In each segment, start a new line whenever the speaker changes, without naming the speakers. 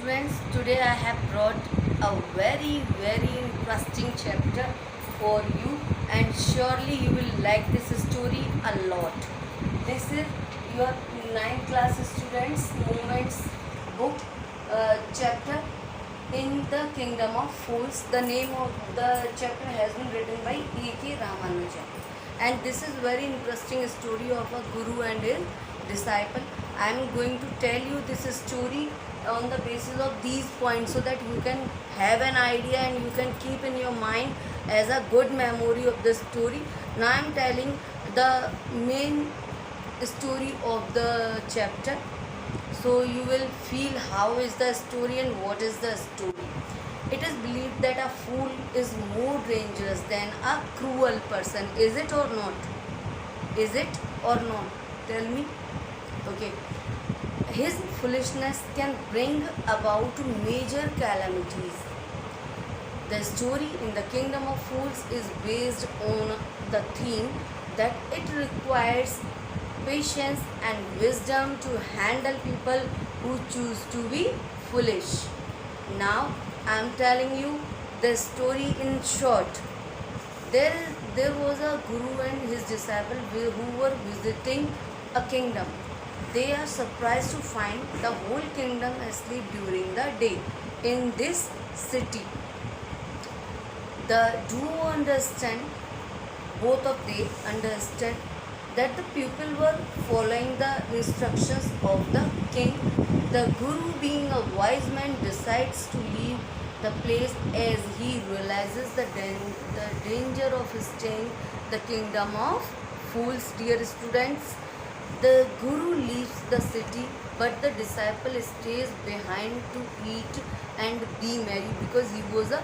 students, today I have brought a very interesting chapter for you, and surely you will like this story a lot. This is your 9th class students moments book chapter in the Kingdom of Fools. The name of the chapter has been written by A.K. Ramanujan, and this is very interesting story of a guru and his disciple. I am going to tell you this story on the basis of these points so that you can have an idea and you can keep in your mind as a good memory of the story. Now I am telling the main story of the chapter, so you will feel how is the story and what is the story. It is believed that a fool is more dangerous than a cruel person. Is it or not? Is it or not? Tell me. Okay. His foolishness can bring about major calamities. The story in the Kingdom of Fools is based on the theme that it requires patience and wisdom to handle people who choose to be foolish. Now I am telling you the story in short. There was a guru and his disciple who were visiting a kingdom. They are surprised to find the whole kingdom asleep during the day in this city. Do you understand? Both of they understand that the people were following the instructions of the king. The guru, being a wise man, decides to leave the place as he realizes the danger of staying the kingdom of fools. Dear students, the guru leaves the city, but the disciple stays behind to eat and be merry, because he was a,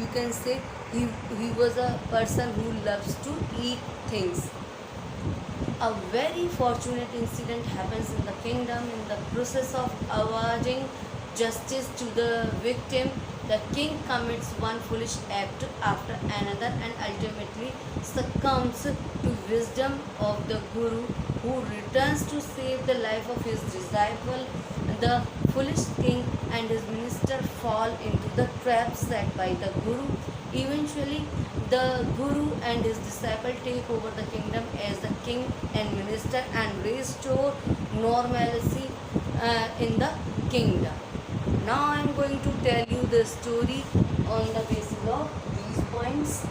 you can say, he was a person who loves to eat things. A very fortunate incident happens in the kingdom. In the process of awarding justice to the victim, the king commits one foolish act after another and ultimately succumbs to wisdom of the guru, who returns to save the life of his disciple. The foolish king and his minister fall into the trap set by the guru. Eventually, the guru and his disciple take over the kingdom as the king and minister and restore normalcy in the kingdom. Now I am going to tell you the story on the basis of these points.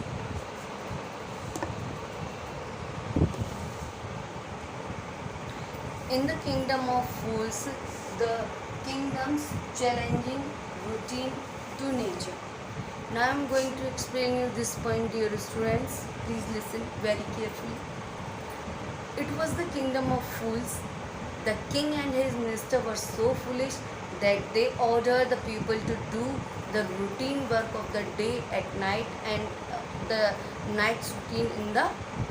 In the Kingdom of Fools, the kingdom's challenging routine to nature. Now I am going to explain you this point, dear students. Please listen very carefully. It was the Kingdom of Fools. The king and his minister were so foolish that they ordered the people to do the routine work of the day at night and the night's routine in the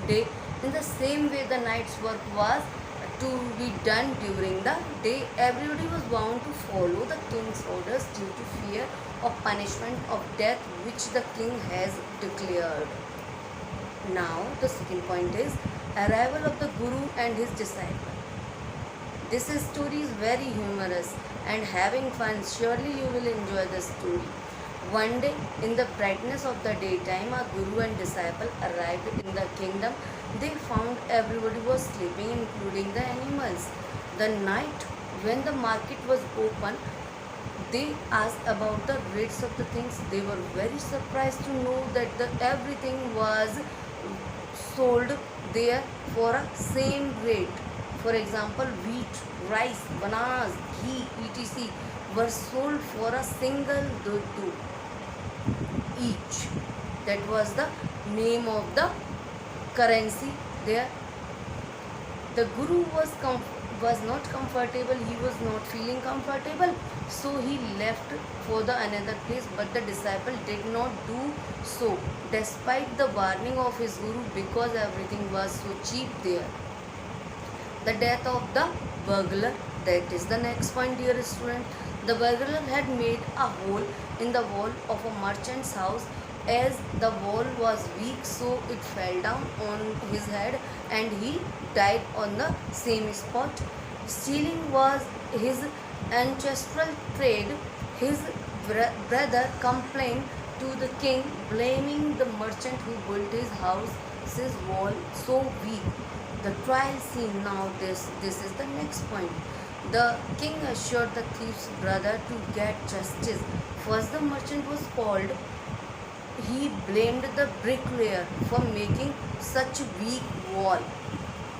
day. In the same way, the night's work was to be done during the day. Everybody was bound to follow the king's orders due to fear of punishment of death, which the king has declared. Now the second point is arrival of the guru and his disciple. This story is very humorous and having fun. Surely you will enjoy the story. One day, in the brightness of the daytime, a guru and disciple arrived in the kingdom. They found everybody was sleeping, including the animals. The night when the market was open, they asked about the rates of the things. They were very surprised to know that everything was sold there for a same rate. For example, wheat, rice, bananas, ghee, etc. were sold for a single duddu each. That was the name of the currency there. The guru was not comfortable. He was not feeling comfortable, so he left for the another place. But the disciple did not do so, despite the warning of his guru, because everything was so cheap there. The death of the burglar. That is the next point, dear student. The burglar had made a hole in the wall of a merchant's house. As the wall was weak, so it fell down on his head and he died on the same spot. Stealing was his ancestral trade, his brother complained to the king, blaming the merchant who built his house's wall so weak. The trial scene now. This is the next point. The king assured the thief's brother to get justice. First, the merchant was called. He blamed the bricklayer for making such weak wall.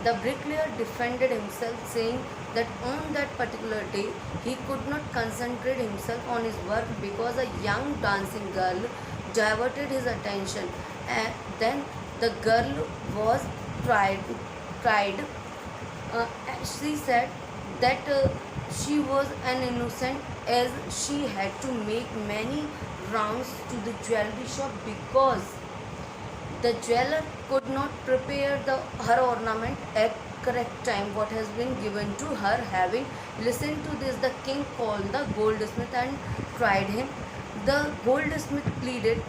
The bricklayer defended himself, saying that on that particular day he could not concentrate himself on his work because a young dancing girl diverted his attention. And then the girl was tried. Tried. She said that she was an innocent, as she had to make many rounds to the jewelry shop because the jeweler could not prepare her ornament at correct time what has been given to her. Having listened to this, the king called the goldsmith and tried him. The goldsmith pleaded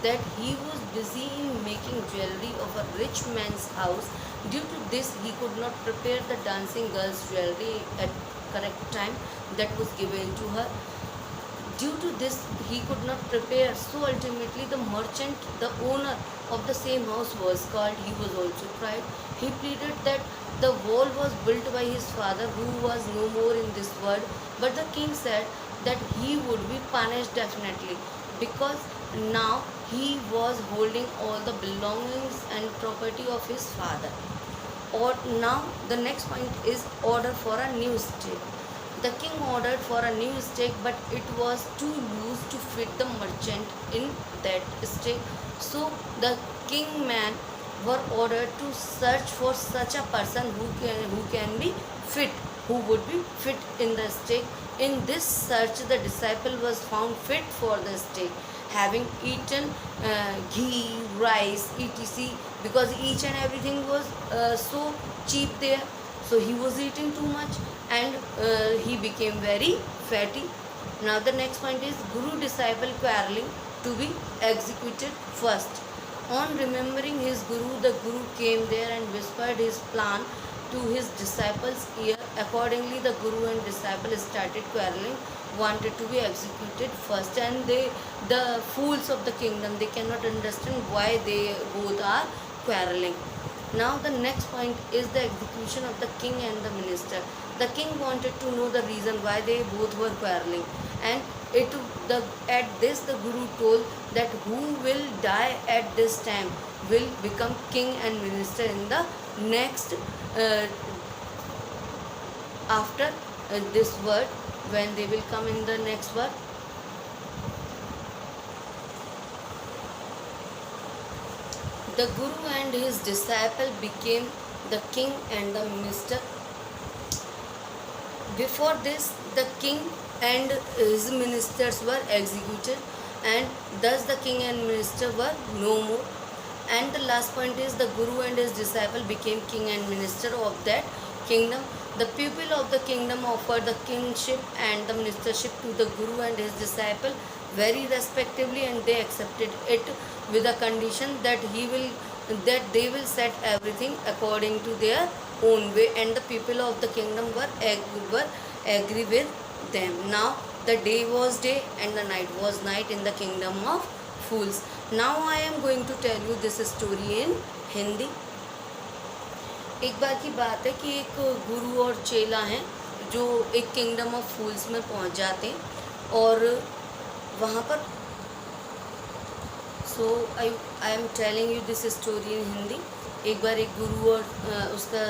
that he was busy in making jewelry of a rich man's house. Due to this, he could not prepare the dancing girl's jewelry at correct time that was given to her. Due to this, he could not prepare. So ultimately, the merchant, the owner of the same house, was called. He was also tried. He pleaded that the wall was built by his father, who was no more in this world. But the king said that he would be punished definitely, because now he was holding all the belongings and property of his father. Or now the next point is order for a new stake. The king ordered for a new stake, but it was too loose to fit the merchant in that stake. So the king man were ordered to search for such a person who can be fit, who would be fit in the stake. In this search, the disciple was found fit for the stake, having eaten ghee, rice, etc. Because each and everything was so cheap there. So he was eating too much, and he became very fatty. Now the next point is Guru disciple quarreling to be executed first. On remembering his Guru, the Guru came there and whispered his plan to his disciples' ear. Accordingly, the Guru and disciple started quarreling, wanted to be executed first, and the fools of the kingdom, they cannot understand why they both are quarreling. Now the next point is the execution of the king and the minister. The king wanted to know the reason why they both were quarreling, and at this the Guru told that who will die at this time will become king and minister in the next after this word, when they will come in the next word. The Guru and his disciple became the king and the minister. Before this, the king and his ministers were executed, and thus the king and minister were no more. And the last point is the Guru and his disciple became king and minister of that kingdom. The people of the kingdom offered the kingship and the ministership to the Guru and his disciple very respectively, and they accepted it with a condition that they will set everything according to their own way, and the people of the kingdom were agree with them. Now the day was day and the night was night in the kingdom of fools. Now I am going to tell you this story in Hindi. एक बार की बात है कि एक गुरु और चेला हैं जो एक किंगडम ऑफ फूल्स में पहुंच जाते हैं, और वहाँ पर I am telling you this story in Hindi. एक बार एक गुरु और उसका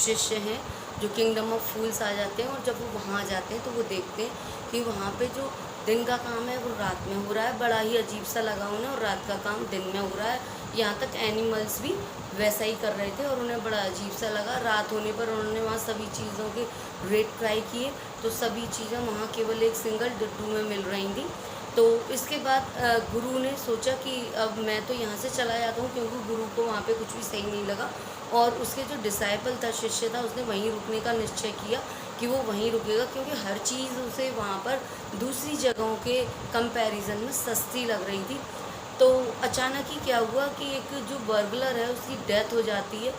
शिष्य हैं जो किंगडम ऑफ फूल्स आ जाते हैं, और जब वो वहाँ जाते हैं तो वो देखते हैं कि वहाँ पे जो दिन का काम है वो रात में हो रहा है. बड़ा ही अजीब सा लगा उन्हें, और रात का काम दिन में हो रहा है. यहाँ तक एनिमल्स भी वैसा ही कर रहे थे, और उन्हें बड़ा अजीब सा लगा. रात होने पर उन्होंने वहाँ सभी चीज़ों के रेट ट्राई किए, तो सभी चीज़ें वहाँ केवल एक सिंगल डड्डू में मिल रही थी. तो इसके बाद गुरु ने सोचा कि अब मैं तो यहाँ से चला जाता हूँ, क्योंकि गुरु को वहाँ पे कुछ भी सही नहीं लगा. और उसके जो डिसाइपल था, शिष्य था, उसने वहीं रुकने का निश्चय किया कि वो वहीं रुकेगा, क्योंकि हर चीज़ उसे वहाँ पर दूसरी जगहों के कंपैरिजन में सस्ती लग रही थी. तो अचानक ही क्या हुआ कि एक जो बर्गलर है उसकी डेथ हो जाती है.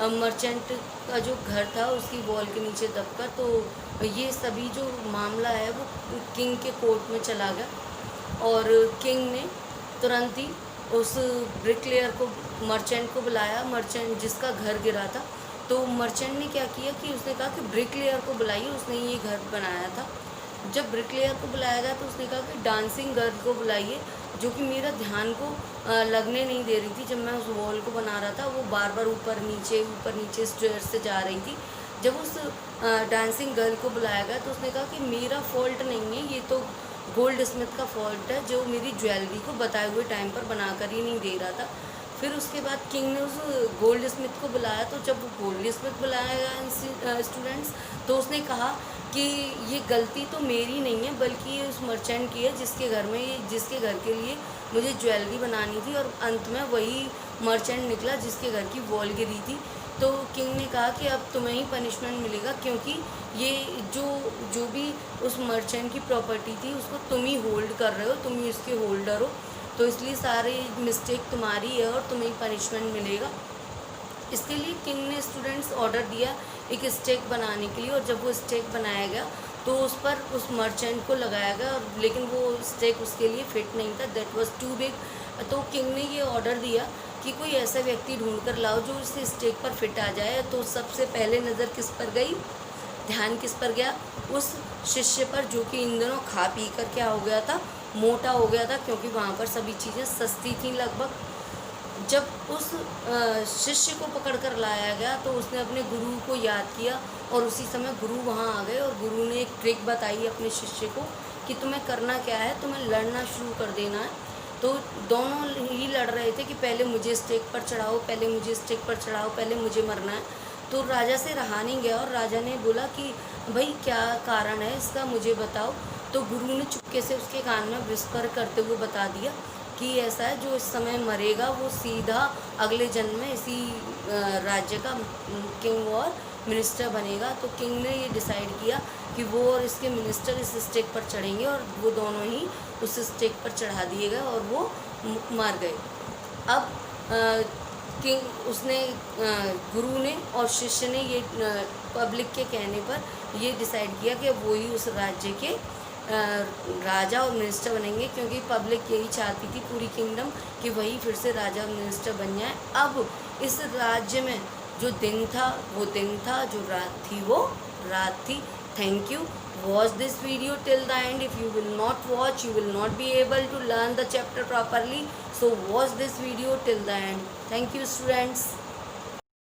मर्चेंट का जो घर था उसकी वॉल के नीचे दबकर। तो ये सभी जो मामला है वो किंग के कोर्ट में चला गया और किंग ने तुरंत ही उस ब्रिकलेयर को, मर्चेंट को बुलाया, मर्चेंट जिसका घर गिरा था। तो मर्चेंट ने क्या किया कि उसने कहा कि ब्रिकलेयर को बुलाइए, उसने ये घर बनाया था। जब ब्रिकलेयर को बुलाया गया तो उसने कहा कि डांसिंग गर्ल को बुलाइए, जो कि मेरा ध्यान को लगने नहीं दे रही थी। जब मैं उस वॉल को बना रहा था वो बार बार ऊपर नीचे स्टेयर से जा रही थी। जब उस डांसिंग गर्ल को बुलाया गया तो उसने कहा कि मेरा फॉल्ट नहीं है, ये तो गोल्ड स्मिथ का फॉल्ट है, जो मेरी ज्वेलरी को बताए हुए टाइम पर बनाकर ही नहीं दे रहा था। फिर उसके बाद किंग ने उस गोल्ड स्मिथ को बुलाया। तो जब वो गोल्ड स्मिथ बुलाया गया स्टूडेंट्स, तो उसने कहा कि ये गलती तो मेरी नहीं है बल्कि ये उस मर्चेंट की है जिसके घर के लिए मुझे ज्वेलरी बनानी थी, और अंत में वही मर्चेंट निकला जिसके घर की वॉल गिरी थी। तो किंग ने कहा कि अब तुम्हें ही पनिशमेंट मिलेगा, क्योंकि ये जो भी उस मर्चेंट की प्रॉपर्टी थी उसको तुम ही होल्ड कर रहे हो, तुम ही उसके होल्डर हो, तो इसलिए सारे मिस्टेक तुम्हारी है और तुम्हें ही पनिशमेंट मिलेगा। इसके लिए किंग ने स्टूडेंट्स ऑर्डर दिया एक स्टेक बनाने के लिए, और जब वो स्टेक बनाया गया तो उस पर उस मर्चेंट को लगाया गया, और लेकिन वो स्टेक उसके लिए फिट नहीं था, दैट वाज टू बिग। तो किंग ने ये ऑर्डर दिया कि कोई ऐसा व्यक्ति ढूंढ कर लाओ जो इस स्टेक पर फिट आ जाए। तो सबसे पहले नज़र किस पर गई, ध्यान किस पर गया, उस शिष्य पर, जो कि इन दिनों खा पी कर क्या हो गया था, मोटा हो गया था, क्योंकि वहाँ पर सभी चीज़ें सस्ती थी लगभग। जब उस शिष्य को पकड़ कर लाया गया तो उसने अपने गुरु को याद किया, और उसी समय गुरु वहाँ आ गए और गुरु ने एक ट्रिक बताई अपने शिष्य को कि तुम्हें करना क्या है, तुम्हें लड़ना शुरू कर देना है। तो दोनों ही लड़ रहे थे कि पहले मुझे स्टेक पर चढ़ाओ, पहले मुझे स्टेक पर चढ़ाओ, पहले मुझे मरना है। तो राजा से रहा नहीं गया और राजा ने बोला कि भाई क्या कारण है इसका, मुझे बताओ। तो गुरु ने चुपके से उसके कान में विस्पर करते हुए बता दिया कि ऐसा है, जो इस समय मरेगा वो सीधा अगले जन्म में इसी राज्य का किंग और मिनिस्टर बनेगा। तो किंग ने ये डिसाइड किया कि वो और इसके मिनिस्टर इस स्टेक पर चढ़ेंगे, और वो दोनों ही उस स्टेक पर चढ़ा दिए गए और वो मर गए। अब किंग उसने गुरु ने और शिष्य ने ये पब्लिक के कहने पर ये डिसाइड किया कि वो ही उस राज्य के राजा और मिनिस्टर बनेंगे, क्योंकि पब्लिक यही चाहती थी, पूरी किंगडम, कि वही फिर से राजा और मिनिस्टर बन जाए। अब इस राज्य में जो दिन था वो दिन था, जो रात थी वो रात थी। Thank you. Watch this video till the end. If you will not watch, you will not be able to learn the chapter properly. So watch this video till the end. Thank you, students.